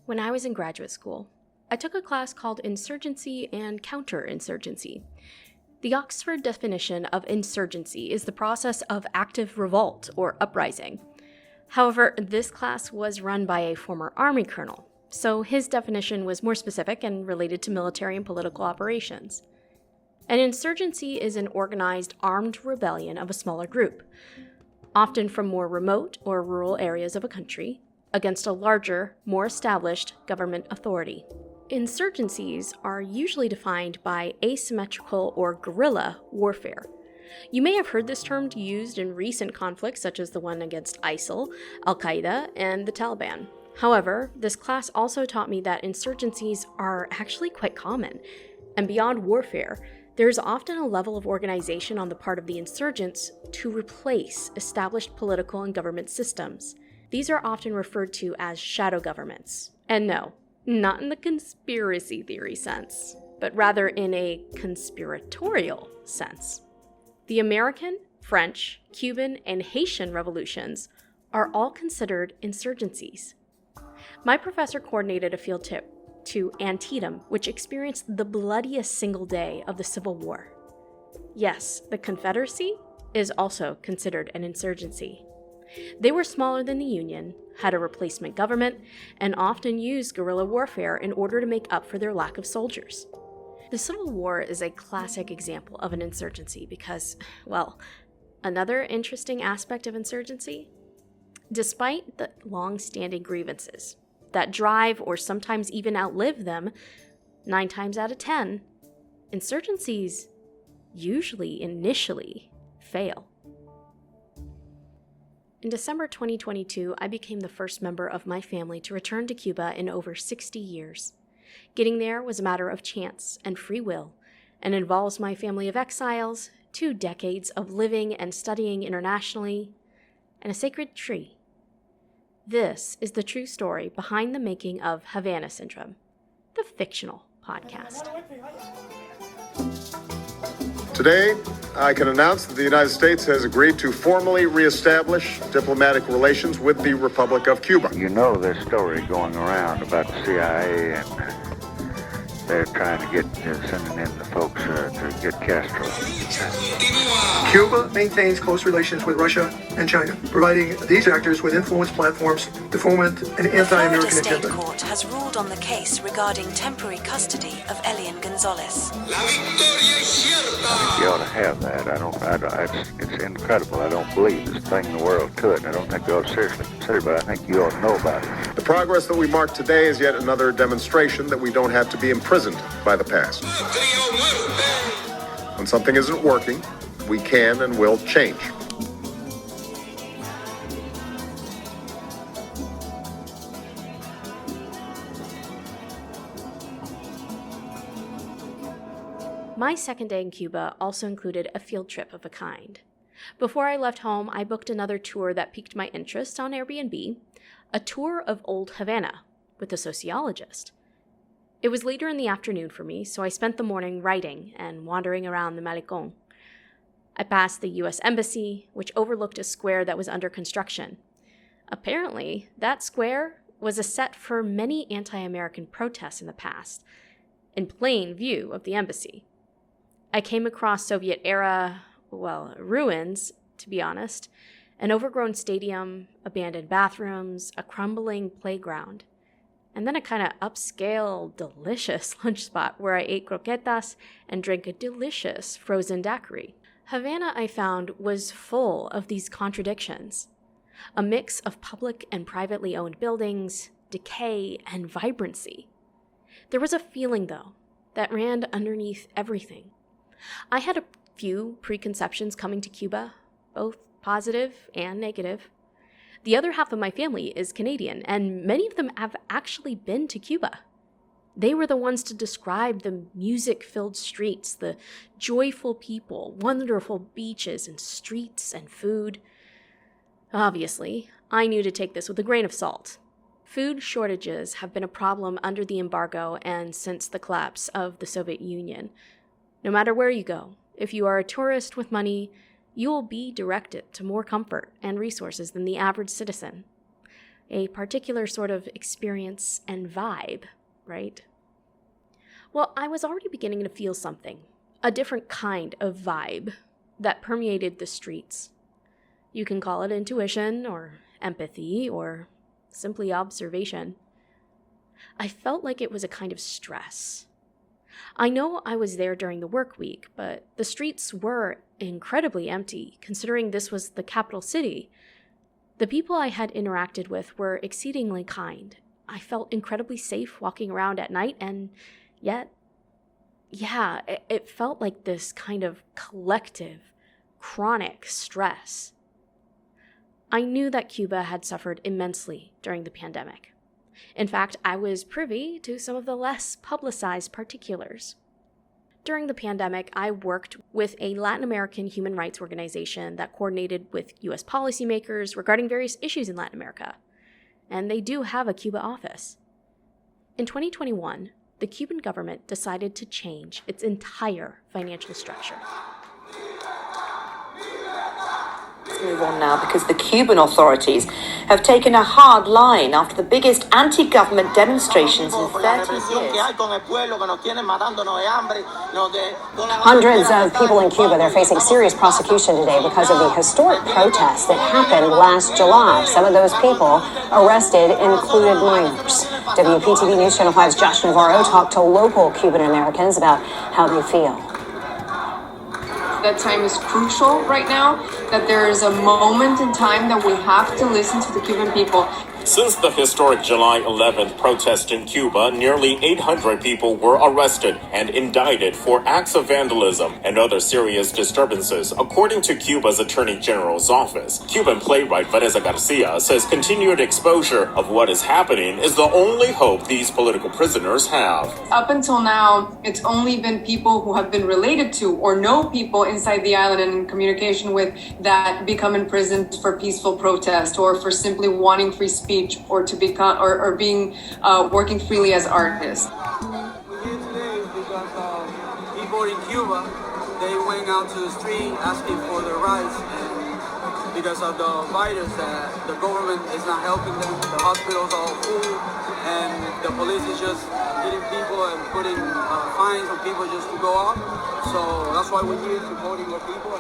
When I was in graduate school, I took a class called Insurgency and Counterinsurgency. The Oxford definition of insurgency is the process of active revolt or uprising. However, this class was run by a former Army colonel, so his definition was more specific and related to military and political operations. An insurgency is an organized armed rebellion of a smaller group, often from more remote or rural areas of a country, against a larger, more established government authority. Insurgencies are usually defined by asymmetrical or guerrilla warfare. You may have heard this term used in recent conflicts such as the one against ISIL, Al-Qaeda, and the Taliban. However, this class also taught me that insurgencies are actually quite common, and beyond warfare, there is often a level of organization on the part of the insurgents to replace established political and government systems. These are often referred to as shadow governments. And no, not in the conspiracy theory sense, but rather in a conspiratorial sense. The American, French, Cuban, and Haitian revolutions are all considered insurgencies. My professor coordinated a field trip to Antietam, which experienced the bloodiest single day of the Civil War. Yes, the Confederacy is also considered an insurgency. They were smaller than the Union, had a replacement government, and often used guerrilla warfare in order to make up for their lack of soldiers. The Civil War is a classic example of an insurgency because, well, another interesting aspect of insurgency? Despite the long-standing grievances that drive or sometimes even outlive them, 9 times out of 10, insurgencies usually initially fail. In December 2022, I became the first member of my family to return to Cuba in over 60 years. Getting there was a matter of chance and free will, and involves my family of exiles, 2 decades of living and studying internationally, and a sacred tree. This is the true story behind the making of HAVANA Syndrome, the fictional podcast. Today, I can announce that the United States has agreed to formally reestablish diplomatic relations with the Republic of Cuba. You know there's a story going around about the CIA and they're trying to get, sending in the folks to get Castro. Cuba maintains close relations with Russia and China, providing these actors with influence platforms to foment an anti-American Florida agenda. State Court has ruled on the case regarding temporary custody of Elian Gonzalez. You ought to have that. It's incredible. I don't believe this thing in the world could. I don't think they ought to seriously consider it, but I think you ought to know about it. The progress that we mark today is yet another demonstration that we don't have to be imprisoned by the past. When something isn't working, we can and will change. My second day in Cuba also included a field trip of a kind. Before I left home, I booked another tour that piqued my interest on Airbnb, a tour of Old Havana with a sociologist. It was later in the afternoon for me, so I spent the morning writing and wandering around the Malecón. I passed the U.S. Embassy, which overlooked a square that was under construction. Apparently, that square was a set for many anti-American protests in the past, in plain view of the embassy. I came across Soviet-era, ruins, to be honest, an overgrown stadium, abandoned bathrooms, a crumbling playground, and then a kind of upscale, delicious lunch spot where I ate croquetas and drank a delicious frozen daiquiri. Havana, I found, was full of these contradictions. A mix of public and privately owned buildings, decay, and vibrancy. There was a feeling, though, that ran underneath everything. I had a few preconceptions coming to Cuba, both positive and negative. The other half of my family is Canadian, and many of them have actually been to Cuba. They were the ones to describe the music-filled streets, the joyful people, wonderful beaches and streets and food. Obviously, I knew to take this with a grain of salt. Food shortages have been a problem under the embargo and since the collapse of the Soviet Union. No matter where you go, if you are a tourist with money, you will be directed to more comfort and resources than the average citizen. a particular sort of experience and vibe, right? Well, I was already beginning to feel something, a different kind of vibe that permeated the streets. You can call it intuition or empathy or simply observation. I felt like it was a kind of stress. I know I was there during the work week, but the streets were incredibly empty, considering this was the capital city. The people I had interacted with were exceedingly kind. I felt incredibly safe walking around at night, and yet, it felt like this kind of collective, chronic stress. I knew that Cuba had suffered immensely during the pandemic. In fact, I was privy to some of the less publicized particulars. During the pandemic, I worked with a Latin American human rights organization that coordinated with U.S. policymakers regarding various issues in Latin America. And they do have a Cuba office. In 2021, the Cuban government decided to change its entire financial structure. Move on now, because the Cuban authorities have taken a hard line after the biggest anti-government demonstrations in 30 years. Hundreds of people in Cuba, they're facing serious prosecution today because of the historic protests that happened last July. Some of those people arrested included minors. WPTV News Channel 5's Josh Navarro talked to local Cuban Americans about how they feel. That time is crucial right now, that there is a moment in time that we have to listen to the Cuban people. Since the historic July 11th protest in Cuba, nearly 800 people were arrested and indicted for acts of vandalism and other serious disturbances, according to Cuba's Attorney General's office. Cuban playwright Vanessa Garcia says continued exposure of what is happening is the only hope these political prisoners have. Up until now, it's only been people who have been related to or know people inside the island and in communication with that become imprisoned for peaceful protest or for simply wanting free speech or to become or being working freely as artists. We're here today because people in Cuba, they went out to the street asking for their rights, and because of the virus, that the government is not helping them. The hospitals are all full, and the police is just hitting people and putting fines on people just to go out. So that's why we're here supporting the people.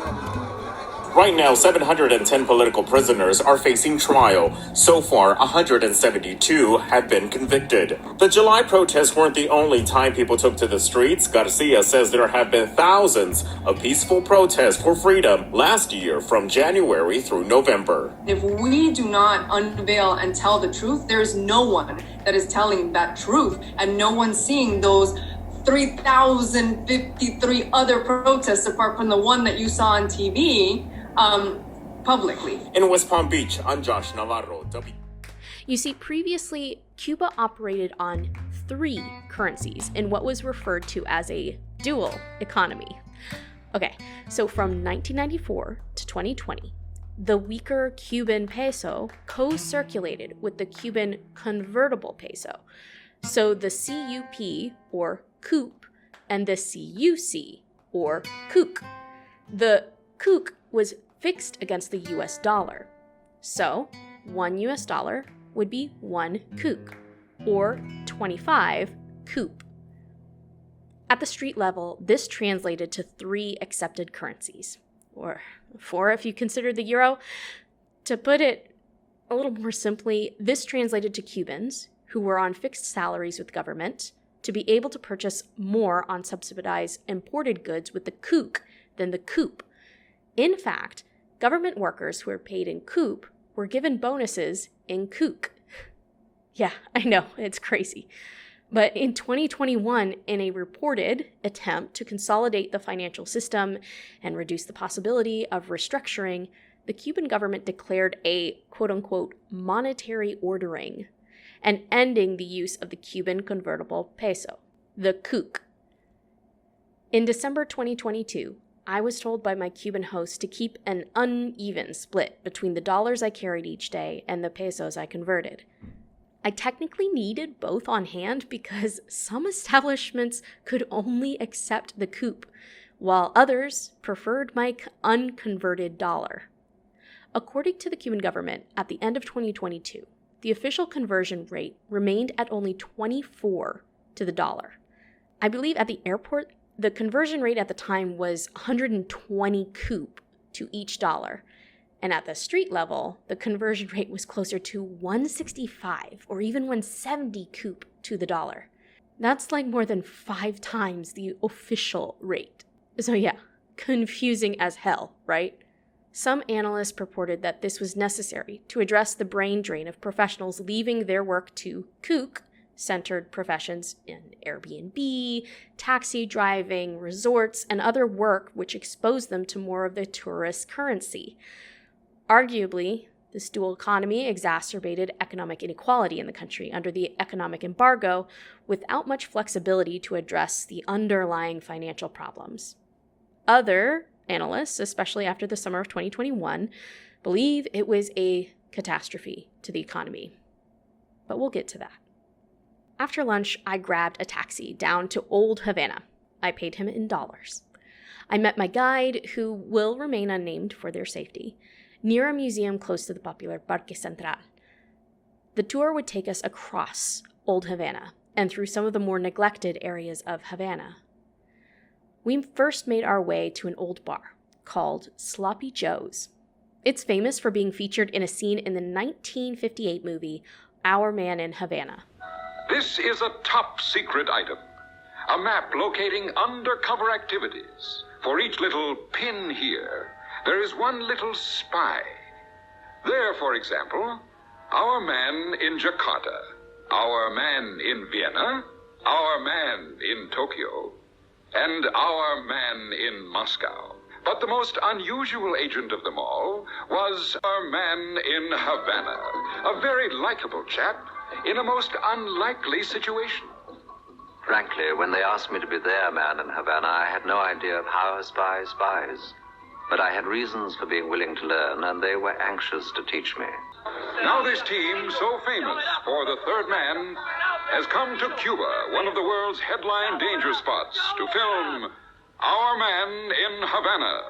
Right now, 710 political prisoners are facing trial. So far, 172 have been convicted. The July protests weren't the only time people took to the streets. Garcia says there have been thousands of peaceful protests for freedom last year from January through November. If we do not unveil and tell the truth, there's no one that is telling that truth, and no one seeing those 3,053 other protests apart from the one that you saw on TV. Publicly. In West Palm Beach, I'm Josh Navarro. You see, previously, Cuba operated on 3 currencies in what was referred to as a dual economy. Okay, so from 1994 to 2020, the weaker Cuban peso co-circulated with the Cuban convertible peso. So the CUP, or COUP, and the CUC, or COUC. The COUC was fixed against the US dollar. So, $1 would be 1 COUC, or 25 COUP. At the street level, this translated to 3 accepted currencies, or 4 if you consider the euro. To put it a little more simply, this translated to Cubans, who were on fixed salaries with government, to be able to purchase more on subsidized imported goods with the COUC than the COUP. In fact, government workers who were paid in COUP were given bonuses in COUC. Yeah, I know, it's crazy. But in 2021, in a reported attempt to consolidate the financial system and reduce the possibility of restructuring, the Cuban government declared a quote-unquote monetary ordering and ending the use of the Cuban convertible peso, the COUC. In December 2022, I was told by my Cuban host to keep an uneven split between the dollars I carried each day and the pesos I converted. I technically needed both on hand because some establishments could only accept the COUP, while others preferred my unconverted dollar. According to the Cuban government, at the end of 2022, the official conversion rate remained at only 24 to the dollar. I believe at the airport, the conversion rate at the time was 120 coup to each dollar. And at the street level, the conversion rate was closer to 165 or even 170 coup to the dollar. That's like more than 5 times the official rate. So yeah, confusing as hell, right? Some analysts purported that this was necessary to address the brain drain of professionals leaving their work to kook-centered professions in Airbnb, taxi driving, resorts, and other work which exposed them to more of the tourist currency. Arguably, this dual economy exacerbated economic inequality in the country under the economic embargo without much flexibility to address the underlying financial problems. Other analysts, especially after the summer of 2021, believe it was a catastrophe to the economy. But we'll get to that. After lunch, I grabbed a taxi down to Old Havana. I paid him in dollars. I met my guide, who will remain unnamed for their safety, near a museum close to the popular Parque Central. The tour would take us across Old Havana and through some of the more neglected areas of Havana. We first made our way to an old bar called Sloppy Joe's. It's famous for being featured in a scene in the 1958 movie Our Man in Havana. This is a top secret item, a map locating undercover activities. For each little pin here, there is one little spy. There, for example, our man in Jakarta, our man in Vienna, our man in Tokyo, and our man in Moscow. But the most unusual agent of them all was our man in Havana, a very likable chap in a most unlikely situation. Frankly, when they asked me to be their man in Havana, I had no idea of how a spy spies. But I had reasons for being willing to learn, and they were anxious to teach me. Now this team, so famous for the third man, has come to Cuba, one of the world's headline danger spots, to film Our Man in Havana.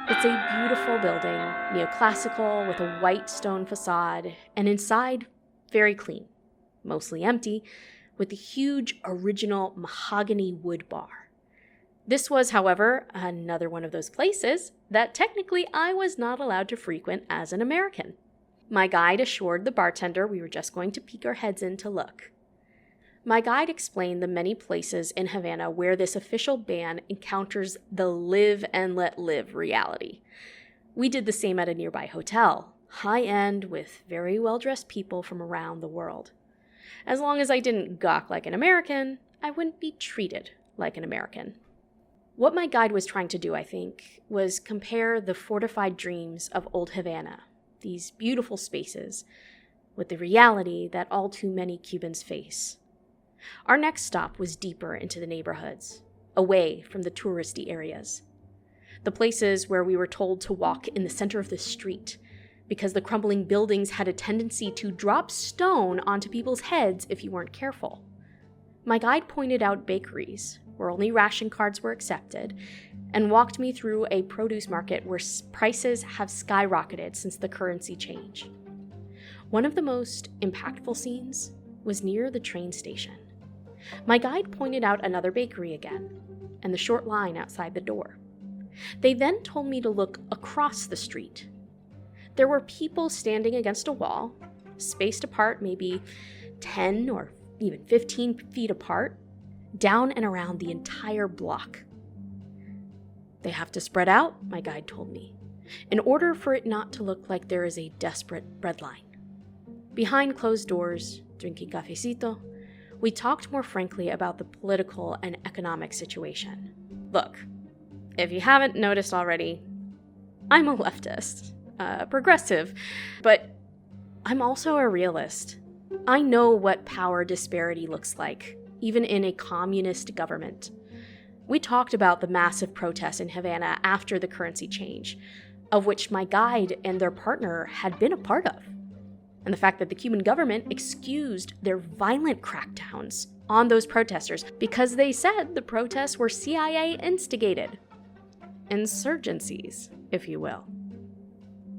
It's a beautiful building, neoclassical with a white stone facade, and inside, very clean, mostly empty, with a huge original mahogany wood bar. This was, however, another one of those places that technically I was not allowed to frequent as an American. My guide assured the bartender we were just going to peek our heads in to look. My guide explained the many places in Havana where this official ban encounters the live and let live reality. We did the same at a nearby hotel, high-end with very well-dressed people from around the world. As long as I didn't gawk like an American, I wouldn't be treated like an American. What my guide was trying to do, I think, was compare the fortified dreams of Old Havana, these beautiful spaces, with the reality that all too many Cubans face. Our next stop was deeper into the neighborhoods, away from the touristy areas. The places where we were told to walk in the center of the street, because the crumbling buildings had a tendency to drop stone onto people's heads if you weren't careful. My guide pointed out bakeries where only ration cards were accepted, and walked me through a produce market where prices have skyrocketed since the currency change. One of the most impactful scenes was near the train station. My guide pointed out another bakery again, and the short line outside the door. They then told me to look across the street. There were people standing against a wall, spaced apart maybe 10 or even 15 feet apart, down and around the entire block. They have to spread out, my guide told me, in order for it not to look like there is a desperate breadline. Behind closed doors, drinking cafecito, we talked more frankly about the political and economic situation. Look, if you haven't noticed already, I'm a leftist, progressive, but I'm also a realist. I know what power disparity looks like, even in a communist government. We talked about the massive protests in Havana after the currency change, of which my guide and their partner had been a part of, and the fact that the Cuban government excused their violent crackdowns on those protesters because they said the protests were CIA instigated. Insurgencies, if you will.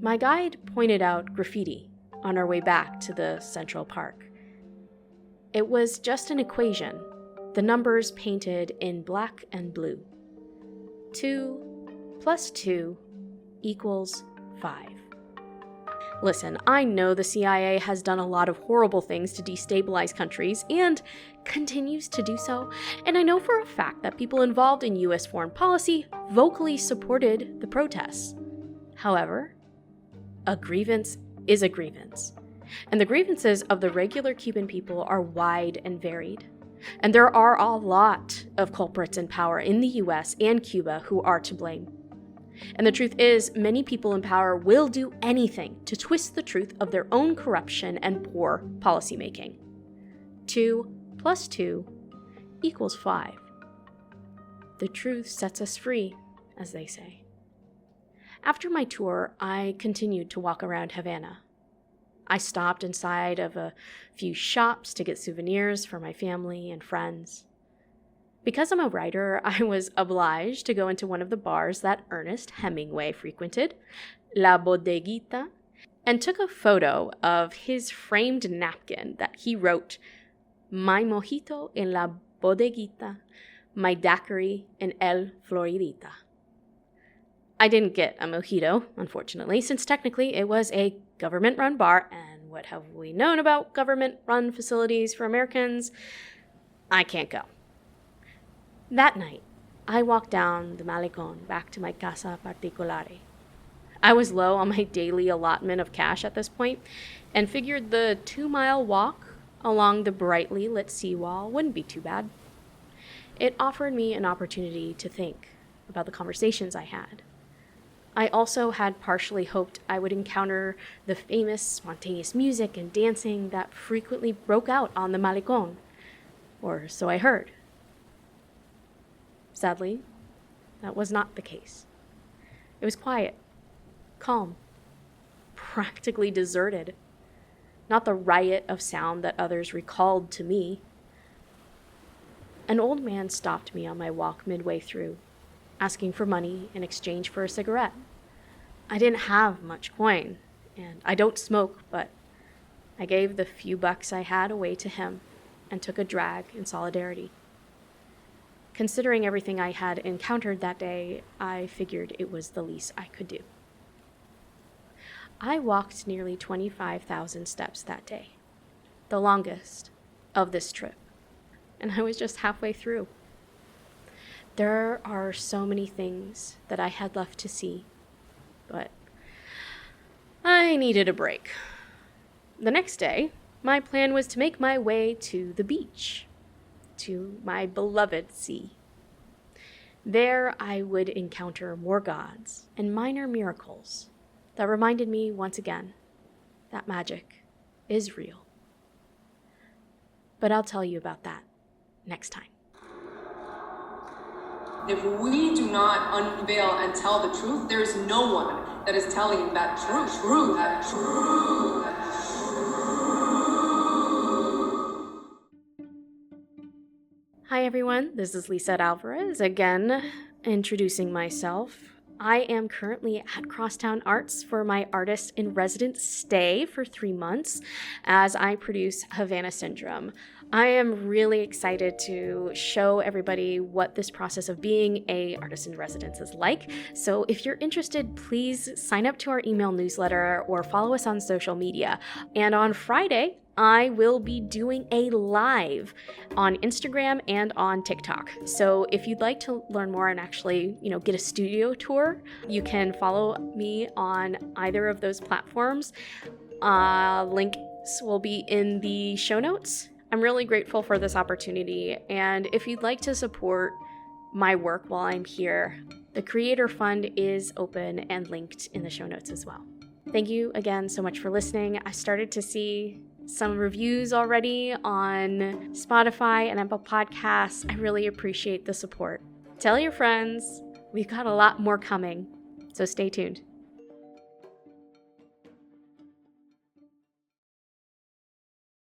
My guide pointed out graffiti on our way back to the Central Park. It was just an equation, the numbers painted in black and blue. 2 plus 2 equals 5. Listen, I know the CIA has done a lot of horrible things to destabilize countries and continues to do so, and I know for a fact that people involved in US foreign policy vocally supported the protests. However, a grievance is a grievance, and the grievances of the regular Cuban people are wide and varied. And there are a lot of culprits in power in the US and Cuba who are to blame. And the truth is, many people in power will do anything to twist the truth of their own corruption and poor policymaking. 2 plus 2 equals 5. The truth sets us free, as they say. After my tour, I continued to walk around Havana. I stopped inside of a few shops to get souvenirs for my family and friends. Because I'm a writer, I was obliged to go into one of the bars that Ernest Hemingway frequented, La Bodeguita, and took a photo of his framed napkin that he wrote, "My mojito en la bodeguita, my daiquiri en el Floridita." I didn't get a mojito, unfortunately, since technically it was a government-run bar, and what have we known about government-run facilities for Americans? I can't go. That night, I walked down the Malecón back to my casa particulare. I was low on my daily allotment of cash at this point, and figured the 2-mile walk along the brightly lit seawall wouldn't be too bad. It offered me an opportunity to think about the conversations I had. I also had partially hoped I would encounter the famous spontaneous music and dancing that frequently broke out on the Malecón, or so I heard. Sadly, that was not the case. It was quiet, calm, practically deserted. Not the riot of sound that others recalled to me. An old man stopped me on my walk midway through, asking for money in exchange for a cigarette. I didn't have much coin, and I don't smoke, but I gave the few bucks I had away to him and took a drag in solidarity. Considering everything I had encountered that day, I figured it was the least I could do. I walked nearly 25,000 steps that day, the longest of this trip, and I was just halfway through. There are so many things that I had left to see, but I needed a break. The next day, my plan was to make my way to the beach, to my beloved sea. There I would encounter more gods and minor miracles that reminded me once again that magic is real. But I'll tell you about that next time. If we do not unveil and tell the truth, there is no one that is telling that truth. Hi everyone, this is Lisa Alvarez again, introducing myself. I am currently at Crosstown Arts for my artist in residence stay for 3 months as I produce Havana Syndrome. I am really excited to show everybody what this process of being a artist in residence is like. So if you're interested, please sign up to our email newsletter or follow us on social media. And on Friday, I will be doing a live on Instagram and on TikTok. So if you'd like to learn more and actually, get a studio tour, you can follow me on either of those platforms. Links will be in the show notes. I'm really grateful for this opportunity, and if you'd like to support my work while I'm here, the Creator Fund is open and linked in the show notes as well. Thank you again so much for listening. I started to see some reviews already on Spotify and Apple Podcasts. I really appreciate the support. Tell your friends. We've got a lot more coming, so stay tuned.